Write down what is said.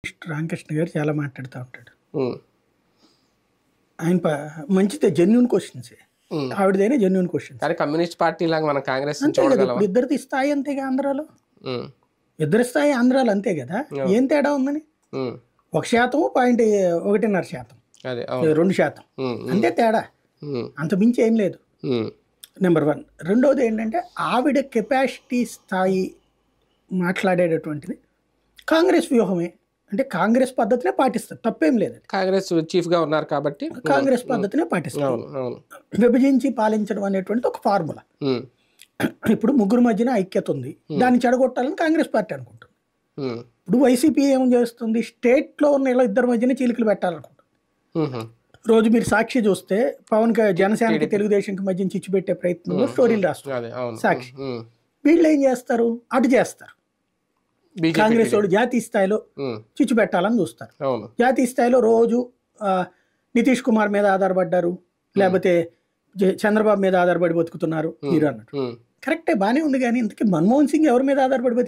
రామకృష్ణ గారు చాలా మాట్లాడుతూ ఉంటాడు. ఉమ్, ఆయన మంచిదే, జెన్యున్ క్వశ్చన్స్. ఉమ్. ఆవిడదైనా జెన్యున్ క్వశ్చన్స్ కానీ కమ్యూనిస్ట్ పార్టీ లాగా మనం కాంగ్రెస్ అంతే కదా. చూడగలమా? ఇప్పుడు ఇద్దరిది స్థాయి అంతేగా ఆంధ్రాలో, ఉమ్, ఇద్దరి స్థాయి ఆంధ్రాలో అంతే కదా. ఏం తేడా ఉందని? ఉమ్, 1%, 1.5%, అదే అవును. 2%, ఉమ్, ఉమ్, అంతే తేడా. ఉమ్, అంత మించి ఏం లేదు. ఉమ్, నెంబర్ 1. రెండోది ఏంటంటే ఆవిడ కెపాసిటీ స్థాయి మాట్లాడేటటువంటిది కాంగ్రెస్ వ్యూహమే. అంటే కాంగ్రెస్ పద్ధతినే పాటిస్తారు, తప్పేం లేదు. కాంగ్రెస్ చీఫ్ గా ఉన్నారు కాబట్టి. కాంగ్రెస్ పద్ధతినే పాటిస్తారు. అవును అవును. విభజించి పాలించడం అనేటువంటిది ఒక ఫార్ములా. ఉమ్, ఇప్పుడు ముగ్గురు మధ్యన ఐక్యత ఉంది, దాన్ని చెడగొట్టాలని కాంగ్రెస్ పార్టీ అనుకుంటుంది. ఉమ్, ఇప్పుడు వైసీపీ ఏం చేస్తుంది, స్టేట్లో ఉన్న ఇలా ఇద్దరి మధ్యన చీలికలు పెట్టాలనుకుంటుంది. ఉమ్, రోజు మీరు సాక్షి చూస్తే జనసేనకి తెలుగుదేశంకి మధ్య చిచ్చు పెట్టే ప్రయత్నంలో స్టోరీలు రాస్తారు అదే అవును. సాక్షి. ఉమ్, వీళ్ళు ఏం చేస్తారు, అటు చేస్తారు. బీజేపీ కాంగ్రెస్ వాళ్ళు జాతీయ స్థాయిలో ఉమ్, చిచ్చు పెట్టాలని చూస్తారు. అవును. జాతీయ స్థాయిలో రోజు నితీష్ కుమార్ మీద ఆధారపడ్డారు, లేకపోతే చంద్రబాబు మీద ఆధారపడి బతుకుతున్నారు మీరు అన్నట్టు. ఉమ్, కరెక్టే, బాగానే ఉంది. కానీ ఇంతకీ మన్మోహన్ సింగ్ ఎవరి మీద ఆధారపడి బతికారు?